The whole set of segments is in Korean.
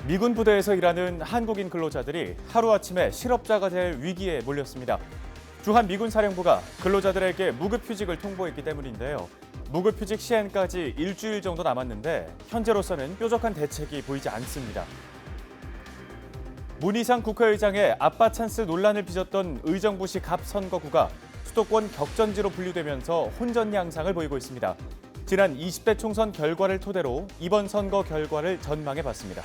미군 부대에서 일하는 한국인 근로자들이 하루아침에 실업자가 될 위기에 몰렸습니다. 주한 미군 사령부가 근로자들에게 무급휴직을 통보했기 때문인데요. 무급휴직 시행까지 일주일 정도 남았는데 현재로서는 뾰족한 대책이 보이지 않습니다. 문희상 국회의장의 아빠 찬스 논란을 빚었던 의정부시 갑 선거구가 수도권 격전지로 분류되면서 혼전 양상을 보이고 있습니다. 지난 20대 총선 결과를 토대로 이번 선거 결과를 전망해봤습니다.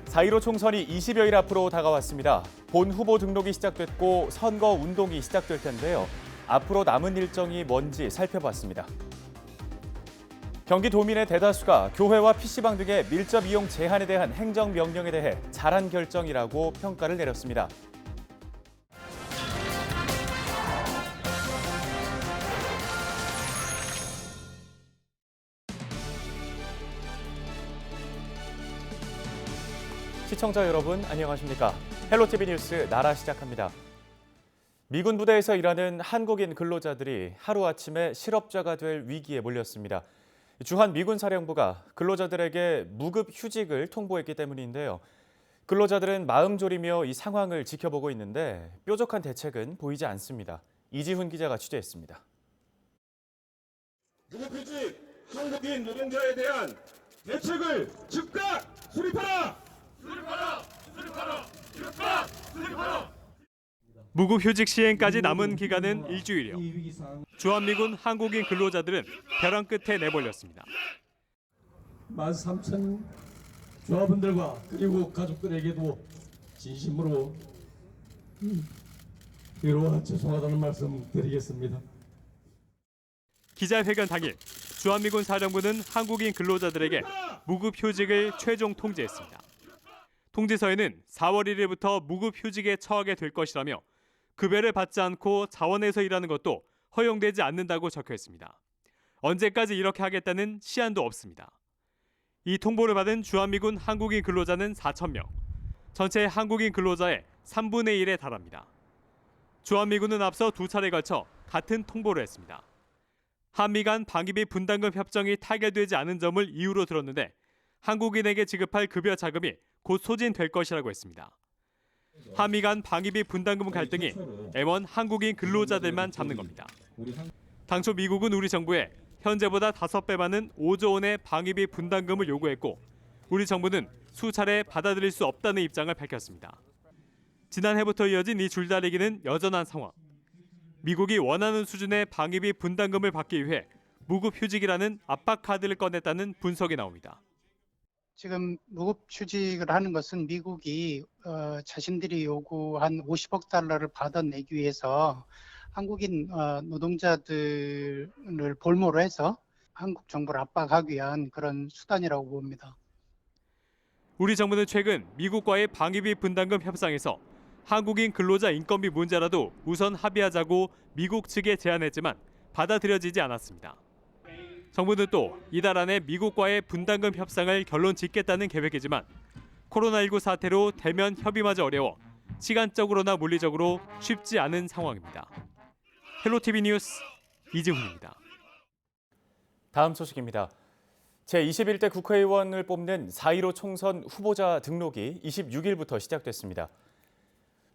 4.15 총선이 20여일 앞으로 다가왔습니다. 본 후보 등록이 시작됐고 선거 운동이 시작될 텐데요. 앞으로 남은 일정이 뭔지 살펴봤습니다. 경기도민의 대다수가 교회와 PC방 등의 밀접 이용 제한에 대한 행정명령에 대해 잘한 결정이라고 평가를 내렸습니다. 시청자 여러분 안녕하십니까? 헬로티비 뉴스 나라 시작합니다. 미군 부대에서 일하는 한국인 근로자들이 하루아침에 실업자가 될 위기에 몰렸습니다. 주한 미군 사령부가 근로자들에게 무급 휴직을 통보했기 때문인데요. 근로자들은 마음 졸이며 이 상황을 지켜보고 있는데 뾰족한 대책은 보이지 않습니다. 이지훈 기자가 취재했습니다. 무급휴직 한국인 노동자에 대한 대책을 즉각 수립하라! 무급휴직 시행까지 남은 기간은 일주일여. 주한미군 한국인 근로자들은 벼랑 끝에 내몰렸습니다. 13,000 조합원들과 그리고 가족들에게도 진심으로 위로와 죄송하다는 말씀 드리겠습니다. 기자회견 당일 주한미군 사령부는 한국인 근로자들에게 무급휴직을 최종 통지했습니다. 통지서에는 4월 1일부터 무급휴직에 처하게 될 것이라며 급여를 받지 않고 자원에서 일하는 것도 허용되지 않는다고 적혀 있습니다. 언제까지 이렇게 하겠다는 시한도 없습니다. 이 통보를 받은 주한미군 한국인 근로자는 4,000명, 전체 한국인 근로자의 3분의 1에 달합니다. 주한미군은 앞서 두 차례에 걸쳐 같은 통보를 했습니다. 한미 간 방위비 분담금 협정이 타결되지 않은 점을 이유로 들었는데 한국인에게 지급할 급여 자금이 곧 소진될 것이라고 했습니다. 한미 간 방위비 분담금 갈등이 M1 한국인 근로자들만 잡는 겁니다. 당초 미국은 우리 정부에 현재보다 5배 많은 5조 원의 방위비 분담금을 요구했고 우리 정부는 수차례 받아들일 수 없다는 입장을 밝혔습니다. 지난해부터 이어진 이 줄다리기는 여전한 상황. 미국이 원하는 수준의 방위비 분담금을 받기 위해 무급휴직이라는 압박 카드를 꺼냈다는 분석이 나옵니다. 지금 무급휴직을 하는 것은 미국이 자신들이 요구한 50억 달러를 받아내기 위해서 한국인 노동자들을 볼모로 해서 한국 정부를 압박하기 위한 그런 수단이라고 봅니다. 우리 정부는 최근 미국과의 방위비 분담금 협상에서 한국인 근로자 인건비 문제라도 우선 합의하자고 미국 측에 제안했지만 받아들여지지 않았습니다. 정부는 또 이달 안에 미국과의 분담금 협상을 결론 짓겠다는 계획이지만 코로나19 사태로 대면 협의마저 어려워 시간적으로나 물리적으로 쉽지 않은 상황입니다. 헬로티비 뉴스 이지훈입니다. 다음 소식입니다. 제21대 국회의원을 뽑는 4.15 총선 후보자 등록이 26일부터 시작됐습니다.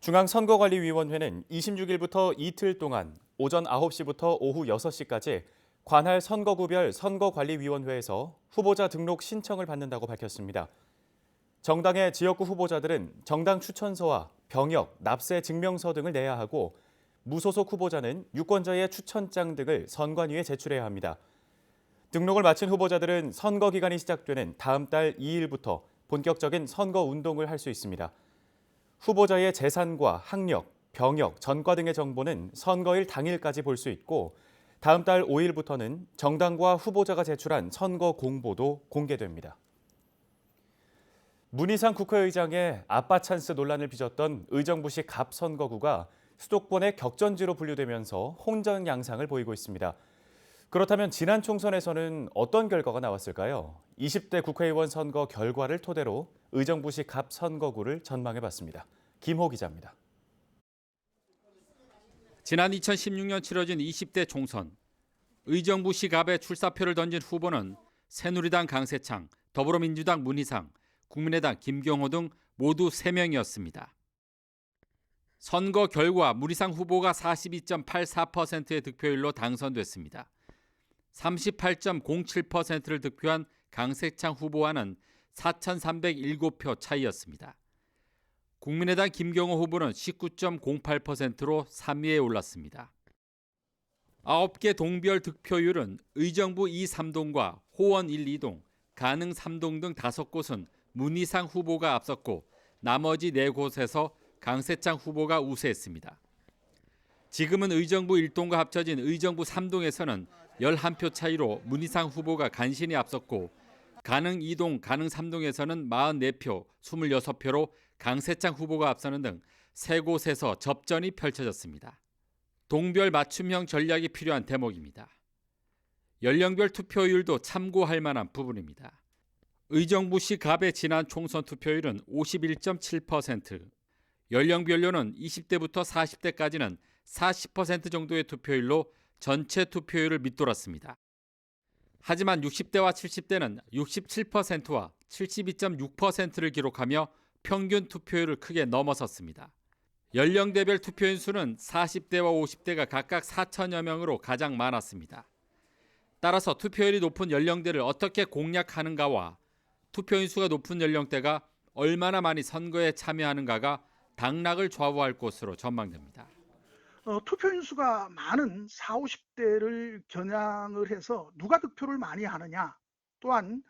중앙선거관리위원회는 26일부터 이틀 동안 오전 9시부터 오후 6시까지 관할 선거구별 선거관리위원회에서 후보자 등록 신청을 받는다고 밝혔습니다. 정당의 지역구 후보자들은 정당 추천서와 병역, 납세 증명서 등을 내야 하고 무소속 후보자는 유권자의 추천장 등을 선관위에 제출해야 합니다. 등록을 마친 후보자들은 선거 기간이 시작되는 다음 달 2일부터 본격적인 선거 운동을 할 수 있습니다. 후보자의 재산과 학력, 병역, 전과 등의 정보는 선거일 당일까지 볼 수 있고 다음 달 5일부터는 정당과 후보자가 제출한 선거 공보도 공개됩니다. 문희상 국회의장의 아빠 찬스 논란을 빚었던 의정부시 갑 선거구가 수도권의 격전지로 분류되면서 혼전 양상을 보이고 있습니다. 그렇다면 지난 총선에서는 어떤 결과가 나왔을까요? 20대 국회의원 선거 결과를 토대로 의정부시 갑 선거구를 전망해봤습니다. 김호 기자입니다. 지난 2016년 치러진 20대 총선. 의정부시 갑에 출사표를 던진 후보는 새누리당 강세창, 더불어민주당 문희상, 국민의당 김경호 등 모두 3명이었습니다. 선거 결과 문희상 후보가 42.84%의 득표율로 당선됐습니다. 38.07%를 득표한 강세창 후보와는 4,307표 차이였습니다. 국민의당 김경호 후보는 19.08%로 3위에 올랐습니다. 9개 동별 득표율은 의정부 2, 3동과 호원 1, 2동, 가능 3동 등 5곳은 문희상 후보가 앞섰고 나머지 4곳에서 강세창 후보가 우세했습니다. 지금은 의정부 1동과 합쳐진 의정부 3동에서는 11표 차이로 문희상 후보가 간신히 앞섰고 가능 2동, 가능 3동에서는 44표, 26표로 강세창 후보가 앞서는 등 3곳에서 접전이 펼쳐졌습니다. 동별 맞춤형 전략이 필요한 대목입니다. 연령별 투표율도 참고할 만한 부분입니다. 의정부시 갑의 지난 총선 투표율은 51.7%, 연령별로는 20대부터 40대까지는 40% 정도의 투표율로 전체 투표율을 밑돌았습니다. 하지만 60대와 70대는 67%와 72.6%를 기록하며 평균 투표율을 크게 넘어섰습니다. 연령대별 투표인 수는 40대와 50대가 각각 4천여 명으로 가장 많았습니다. 따라서 투표율이 높은 연령대를 어떻게 공략하는가와 투표인 수가 높은 연령대가 얼마나 많이 선거에 참여하는가가 당락을 좌우할 것으로 전망됩니다. 투표인 수가 많은 40, 50대를 겨냥을 해서 누가 득표를 많이 하느냐, 또한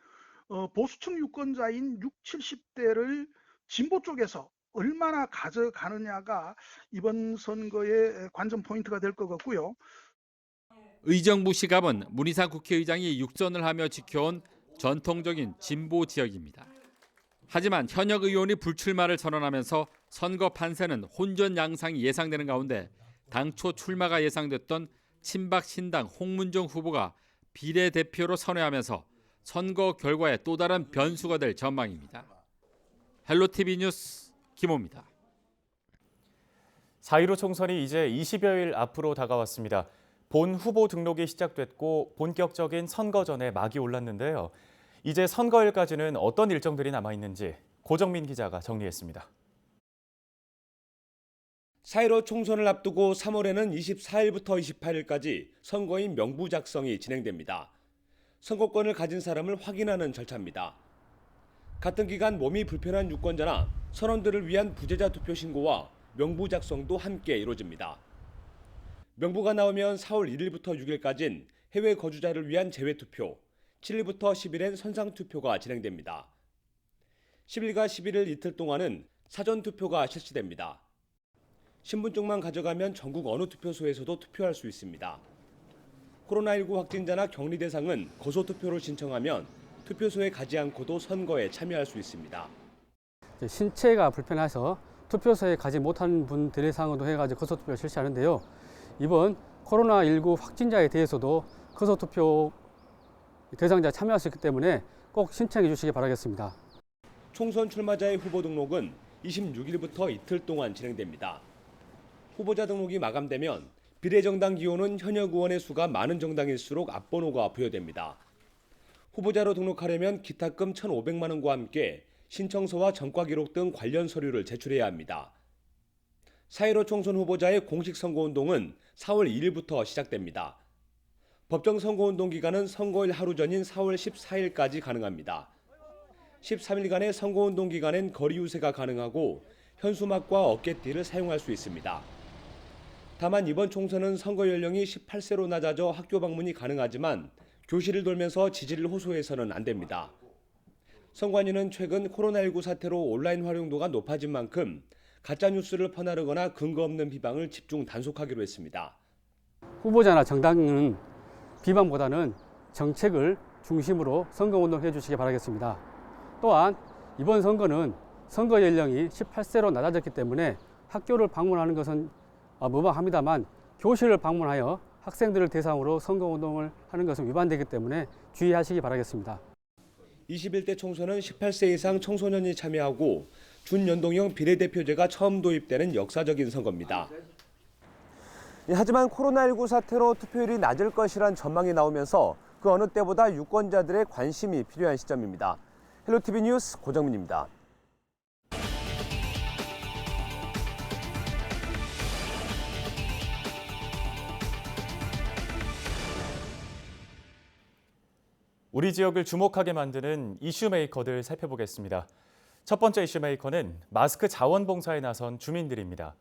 보수층 유권자인 60, 70대를 진보 쪽에서 얼마나 가져가느냐가 이번 선거의 관전 포인트가 될 것 같고요. 의정부시 갑은 문희상 국회의장이 육선을 하며 지켜온 전통적인 진보 지역입니다. 하지만 현역 의원이 불출마를 선언하면서 선거 판세는 혼전 양상이 예상되는 가운데 당초 출마가 예상됐던 친박 신당 홍문종 후보가 비례대표로 선회하면서 선거 결과에 또 다른 변수가 될 전망입니다. 헬로티비 뉴스 김호입니다. 4.15 총선이 이제 20여일 앞으로 다가왔습니다. 본 후보 등록이 시작됐고 본격적인 선거전에 막이 올랐는데요. 이제 선거일까지는 어떤 일정들이 남아있는지 고정민 기자가 정리했습니다. 4.15 총선을 앞두고 3월에는 24일부터 28일까지 선거인 명부 작성이 진행됩니다. 선거권을 가진 사람을 확인하는 절차입니다. 같은 기간 몸이 불편한 유권자나 선원들을 위한 부재자 투표 신고와 명부 작성도 함께 이루어집니다. 명부가 나오면 4월 1일부터 6일까지는 해외 거주자를 위한 재외투표, 7일부터 10일엔 선상투표가 진행됩니다. 10일과 11일 이틀 동안은 사전투표가 실시됩니다. 신분증만 가져가면 전국 어느 투표소에서도 투표할 수 있습니다. 코로나19 확진자나 격리 대상은 거소투표로 신청하면 투표소에 가지 않고도 선거에 참여할 수 있습니다. 신체가 불편해서 투표소에 가지 못하는 분들 대상으로 해가지고 거소투표를 실시하는데요. 이번 코로나19 확진자에 대해서도 거소투표 대상자에 참여할 수 있기 때문에 꼭 신청해 주시기 바라겠습니다. 총선 출마자의 후보 등록은 26일부터 이틀 동안 진행됩니다. 후보자 등록이 마감되면 비례정당 기호는 현역 의원의 수가 많은 정당일수록 앞번호가 부여됩니다. 후보자로 등록하려면 기탁금 1,500만 원과 함께 신청서와 전과 기록 등 관련 서류를 제출해야 합니다. 4.15 총선 후보자의 공식 선거운동은 4월 2일부터 시작됩니다. 법정 선거운동 기간은 선거일 하루 전인 4월 14일까지 가능합니다. 13일간의 선거운동 기간엔 거리 유세가 가능하고 현수막과 어깨띠를 사용할 수 있습니다. 다만 이번 총선은 선거 연령이 18세로 낮아져 학교 방문이 가능하지만 교실을 돌면서 지지를 호소해서는 안 됩니다. 선관위는 최근 코로나19 사태로 온라인 활용도가 높아진 만큼 가짜뉴스를 퍼나르거나 근거 없는 비방을 집중 단속하기로 했습니다. 후보자나 정당은 비방보다는 정책을 중심으로 선거운동을 해주시기 바라겠습니다. 또한 이번 선거는 선거 연령이 18세로 낮아졌기 때문에 학교를 방문하는 것은 무방합니다만 교실을 방문하여 학생들을 대상으로 선거운동을 하는 것은 위반되기 때문에 주의하시기 바라겠습니다. 21대 총선은 18세 이상 청소년이 참여하고 준연동형 비례대표제가 처음 도입되는 역사적인 선거입니다. 하지만 코로나19 사태로 투표율이 낮을 것이란 전망이 나오면서 그 어느 때보다 유권자들의 관심이 필요한 시점입니다. 헬로티비 뉴스 고정민입니다. 우리 지역을 주목하게 만드는 이슈 메이커들 살펴보겠습니다. 첫 번째 이슈 메이커는 마스크 자원봉사에 나선 주민들입니다.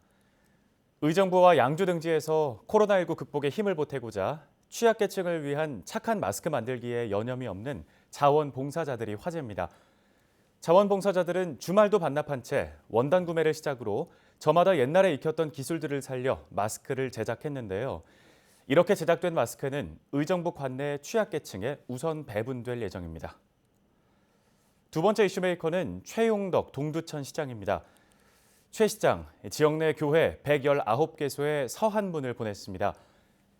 의정부와 양주 등지에서 코로나19 극복에 힘을 보태고자 취약계층을 위한 착한 마스크 만들기에 여념이 없는 자원봉사자들이 화제입니다. 자원봉사자들은 주말도 반납한 채 원단 구매를 시작으로 저마다 옛날에 익혔던 기술들을 살려 마스크를 제작했는데요. 이렇게 제작된 마스크는 의정부 관내 취약계층에 우선 배분될 예정입니다. 두 번째 이슈 메이커는 최용덕 동두천 시장입니다. 최 시장, 지역 내 교회 119개소에 서한문을 보냈습니다.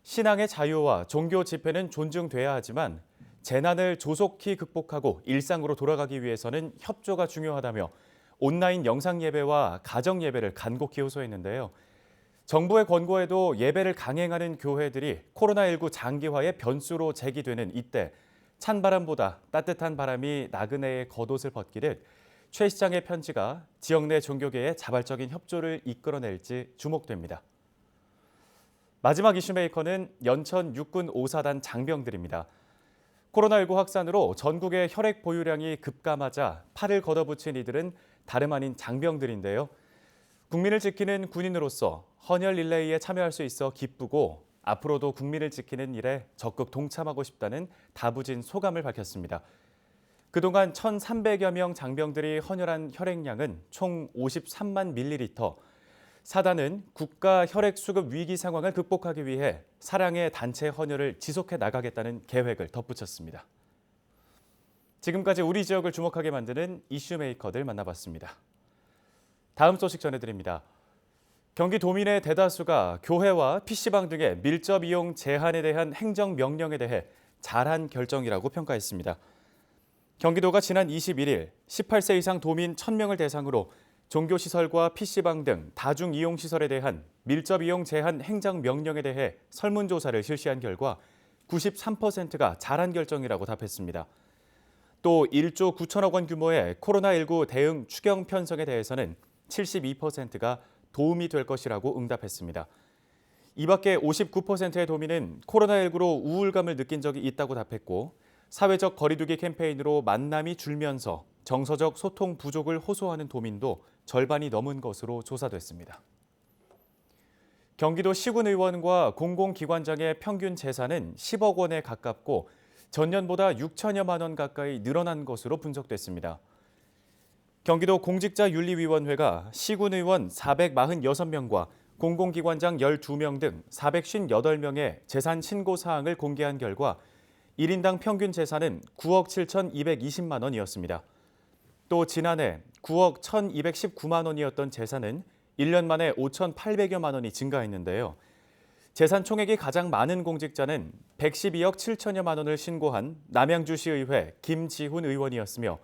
신앙의 자유와 종교 집회는 존중돼야 하지만 재난을 조속히 극복하고 일상으로 돌아가기 위해서는 협조가 중요하다며 온라인 영상 예배와 가정 예배를 간곡히 호소했는데요. 정부의 권고에도 예배를 강행하는 교회들이 코로나19 장기화의 변수로 제기되는 이때 찬바람보다 따뜻한 바람이 나그네의 겉옷을 벗기듯 최 시장의 편지가 지역 내 종교계의 자발적인 협조를 이끌어낼지 주목됩니다. 마지막 이슈 메이커는 연천 육군 5사단 장병들입니다. 코로나19 확산으로 전국의 혈액 보유량이 급감하자 팔을 걷어붙인 이들은 다름 아닌 장병들인데요. 국민을 지키는 군인으로서 헌혈 릴레이에 참여할 수 있어 기쁘고 앞으로도 국민을 지키는 일에 적극 동참하고 싶다는 다부진 소감을 밝혔습니다. 그동안 1,300여 명 장병들이 헌혈한 혈액량은 총 53만 밀리리터. 사단은 국가 혈액 수급 위기 상황을 극복하기 위해 사랑의 단체 헌혈을 지속해 나가겠다는 계획을 덧붙였습니다. 지금까지 우리 지역을 주목하게 만드는 이슈 메이커들 만나봤습니다. 다음 소식 전해드립니다. 경기 도민의 대다수가 교회와 PC방 등의 밀접 이용 제한에 대한 행정명령에 대해 잘한 결정이라고 평가했습니다. 경기도가 지난 21일 18세 이상 도민 1,000명을 대상으로 종교시설과 PC방 등 다중이용시설에 대한 밀접 이용 제한 행정명령에 대해 설문조사를 실시한 결과 93%가 잘한 결정이라고 답했습니다. 또 1조 9천억 원 규모의 코로나19 대응 추경 편성에 대해서는 72%가 도움이 될 것이라고 응답했습니다. 이 밖에 59%의 도민은 코로나19로 우울감을 느낀 적이 있다고 답했고 사회적 거리두기 캠페인으로 만남이 줄면서 정서적 소통 부족을 호소하는 도민도 절반이 넘은 것으로 조사됐습니다. 경기도 시군의원과 공공기관장의 평균 재산은 10억 원에 가깝고 전년보다 6천여만 원 가까이 늘어난 것으로 분석됐습니다. 경기도 공직자윤리위원회가 시군의원 446명과 공공기관장 12명 등 458명의 재산 신고 사항을 공개한 결과 1인당 평균 재산은 9억 7,220만 원이었습니다. 또 지난해 9억 1,219만 원이었던 재산은 1년 만에 5,800여만 원이 증가했는데요. 재산 총액이 가장 많은 공직자는 112억 7천여만 원을 신고한 남양주시의회 김지훈 의원이었으며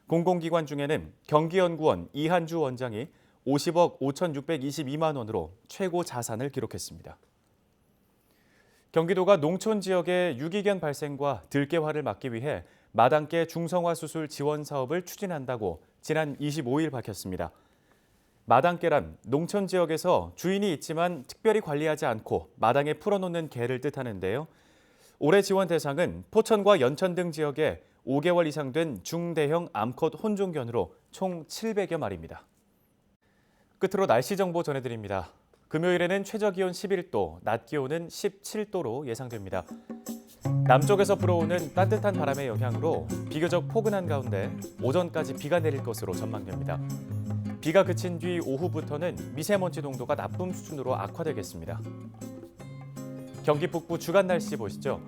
공공기관 중에는 경기연구원 이한주 원장이 50억 5,622만 원으로 최고 자산을 기록했습니다. 경기도가 농촌 지역의 유기견 발생과 들개화를 막기 위해 마당개 중성화 수술 지원 사업을 추진한다고 지난 25일 밝혔습니다. 마당개란 농촌 지역에서 주인이 있지만 특별히 관리하지 않고 마당에 풀어놓는 개를 뜻하는데요. 올해 지원 대상은 포천과 연천 등 지역에 5개월 이상 된 중대형 암컷 혼종견으로 총 700여 마리입니다. 끝으로 날씨 정보 전해드립니다. 금요일에는 최저기온 11도, 낮 기온은 17도로 예상됩니다. 남쪽에서 불어오는 따뜻한 바람의 영향으로 비교적 포근한 가운데 오전까지 비가 내릴 것으로 전망됩니다. 비가 그친 뒤 오후부터는 미세먼지 농도가 나쁨 수준으로 악화되겠습니다. 경기 북부 주간 날씨 보시죠.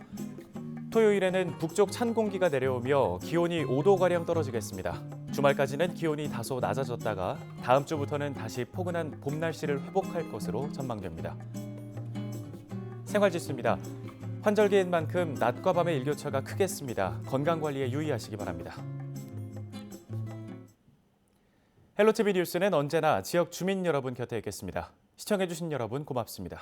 토요일에는 북쪽 찬 공기가 내려오며 기온이 5도가량 떨어지겠습니다. 주말까지는 기온이 다소 낮아졌다가 다음 주부터는 다시 포근한 봄 날씨를 회복할 것으로 전망됩니다. 생활지수입니다. 환절기인 만큼 낮과 밤의 일교차가 크겠습니다. 건강관리에 유의하시기 바랍니다. 헬로티비 뉴스는 언제나 지역 주민 여러분 곁에 있겠습니다. 시청해주신 여러분 고맙습니다.